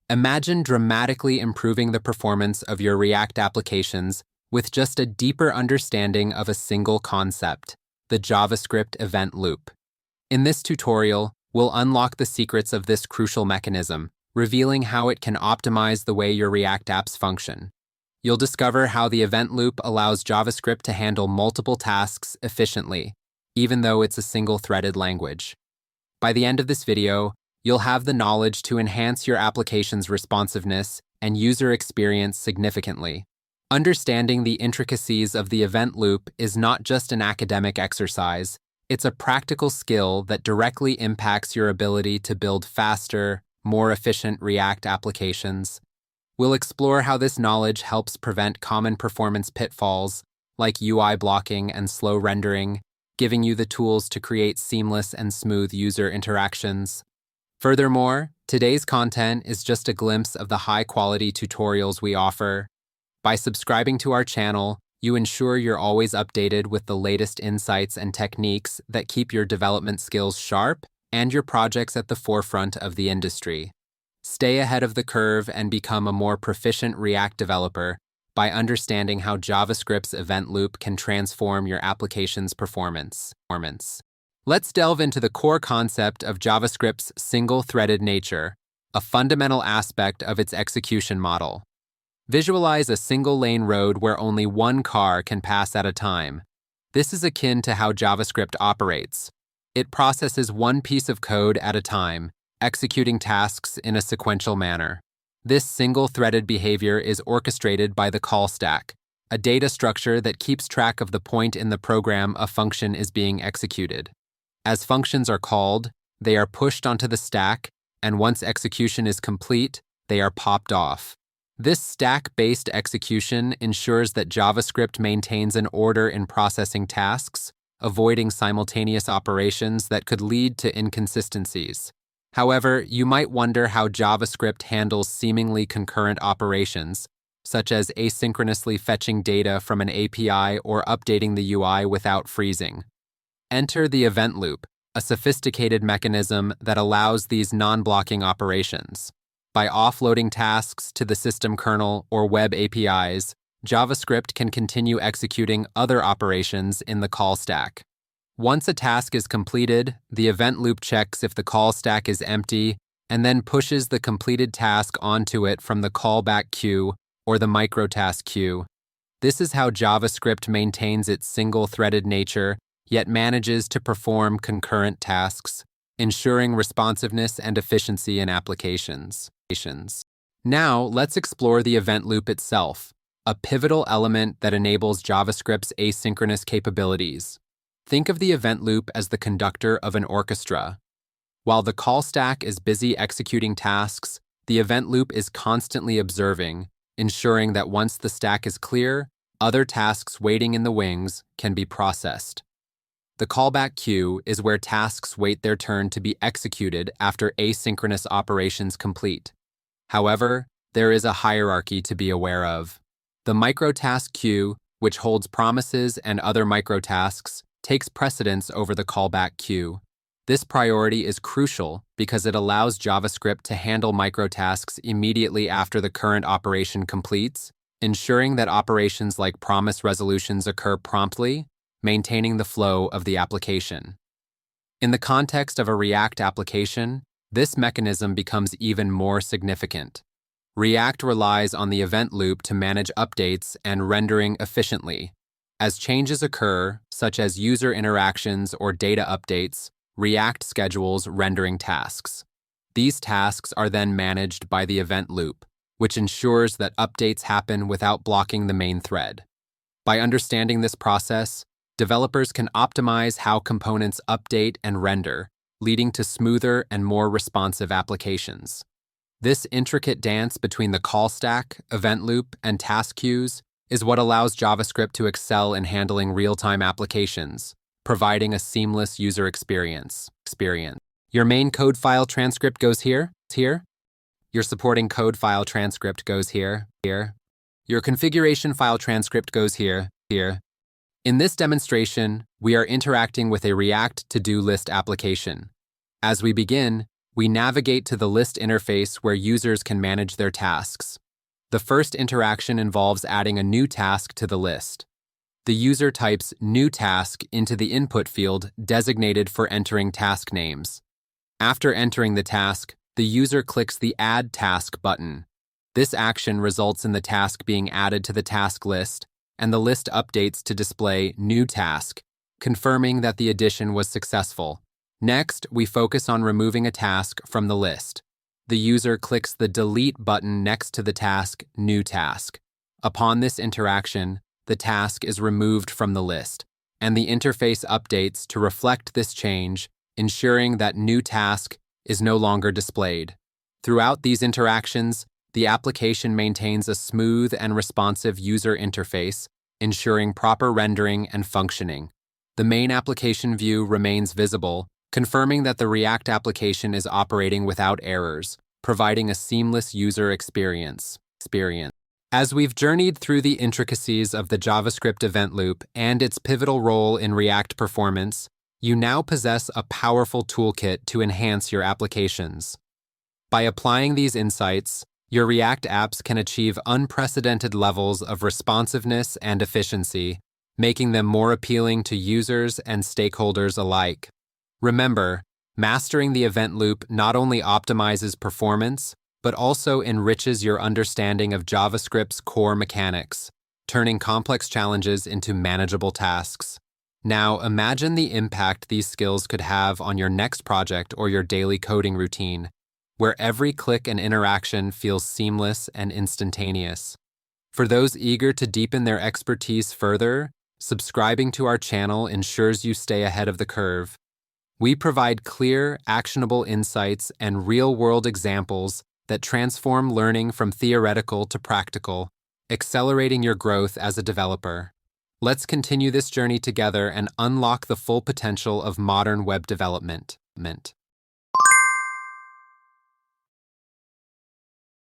Imagine dramatically improving the performance of your React applications with just a deeper understanding of a single concept, the JavaScript Event Loop. In this tutorial, we'll unlock the secrets of this crucial mechanism, revealing how it can optimize the way your React apps function. You'll discover how the event loop allows JavaScript to handle multiple tasks efficiently, even though it's a single-threaded language. By the end of this video, you'll have the knowledge to enhance your application's responsiveness and user experience significantly. Understanding the intricacies of the event loop is not just an academic exercise, it's a practical skill that directly impacts your ability to build faster, more efficient React applications. We'll explore how this knowledge helps prevent common performance pitfalls like UI blocking and slow rendering, giving you the tools to create seamless and smooth user interactions. Furthermore, today's content is just a glimpse of the high-quality tutorials we offer. By subscribing to our channel, you ensure you're always updated with the latest insights and techniques that keep your development skills sharp and your projects at the forefront of the industry. Stay ahead of the curve and become a more proficient React developer by understanding how JavaScript's event loop can transform your application's performance. Let's delve into the core concept of JavaScript's single-threaded nature, a fundamental aspect of its execution model. Visualize a single-lane road where only one car can pass at a time. This is akin to how JavaScript operates. It processes one piece of code at a time, executing tasks in a sequential manner. This single-threaded behavior is orchestrated by the call stack, a data structure that keeps track of the point in the program a function is being executed. As functions are called, they are pushed onto the stack, and once execution is complete, they are popped off. This stack-based execution ensures that JavaScript maintains an order in processing tasks, avoiding simultaneous operations that could lead to inconsistencies. However, you might wonder how JavaScript handles seemingly concurrent operations, such as asynchronously fetching data from an API or updating the UI without freezing. Enter the event loop, a sophisticated mechanism that allows these non-blocking operations. By offloading tasks to the system kernel or web APIs, JavaScript can continue executing other operations in the call stack. Once a task is completed, the event loop checks if the call stack is empty and then pushes the completed task onto it from the callback queue or the microtask queue. This is how JavaScript maintains its single-threaded nature, yet manages to perform concurrent tasks, ensuring responsiveness and efficiency in applications. Now, let's explore the event loop itself, a pivotal element that enables JavaScript's asynchronous capabilities. Think of the event loop as the conductor of an orchestra. While the call stack is busy executing tasks, the event loop is constantly observing, ensuring that once the stack is clear, other tasks waiting in the wings can be processed. The callback queue is where tasks wait their turn to be executed after asynchronous operations complete. However, there is a hierarchy to be aware of. The microtask queue, which holds promises and other microtasks, takes precedence over the callback queue. This priority is crucial because it allows JavaScript to handle microtasks immediately after the current operation completes, ensuring that operations like promise resolutions occur promptly, maintaining the flow of the application. In the context of a React application, this mechanism becomes even more significant. React relies on the event loop to manage updates and rendering efficiently. As changes occur, such as user interactions or data updates, React schedules rendering tasks. These tasks are then managed by the event loop, which ensures that updates happen without blocking the main thread. By understanding this process, developers can optimize how components update and render, leading to smoother and more responsive applications. This intricate dance between the call stack, event loop, and task queues is what allows JavaScript to excel in handling real-time applications, providing a seamless user experience. Your main code file transcript goes here. Your supporting code file transcript goes here. Your configuration file transcript goes here. In this demonstration, we are interacting with a React to-do list application. As we begin, we navigate to the list interface where users can manage their tasks. The first interaction involves adding a new task to the list. The user types "new task" into the input field designated for entering task names. After entering the task, the user clicks the Add Task button. This action results in the task being added to the task list, and the list updates to display "new task," confirming that the addition was successful. Next, we focus on removing a task from the list. The user clicks the Delete button next to the task "new task." Upon this interaction, the task is removed from the list, and the interface updates to reflect this change, ensuring that "new task" is no longer displayed. Throughout these interactions, the application maintains a smooth and responsive user interface, ensuring proper rendering and functioning. The main application view remains visible, confirming that the React application is operating without errors, providing a seamless user experience. As we've journeyed through the intricacies of the JavaScript event loop and its pivotal role in React performance, you now possess a powerful toolkit to enhance your applications. By applying these insights, your React apps can achieve unprecedented levels of responsiveness and efficiency, making them more appealing to users and stakeholders alike. Remember, mastering the event loop not only optimizes performance, but also enriches your understanding of JavaScript's core mechanics, turning complex challenges into manageable tasks. Now, imagine the impact these skills could have on your next project or your daily coding routine, where every click and interaction feels seamless and instantaneous. For those eager to deepen their expertise further, subscribing to our channel ensures you stay ahead of the curve. We provide clear, actionable insights and real-world examples that transform learning from theoretical to practical, accelerating your growth as a developer. Let's continue this journey together and unlock the full potential of modern web development.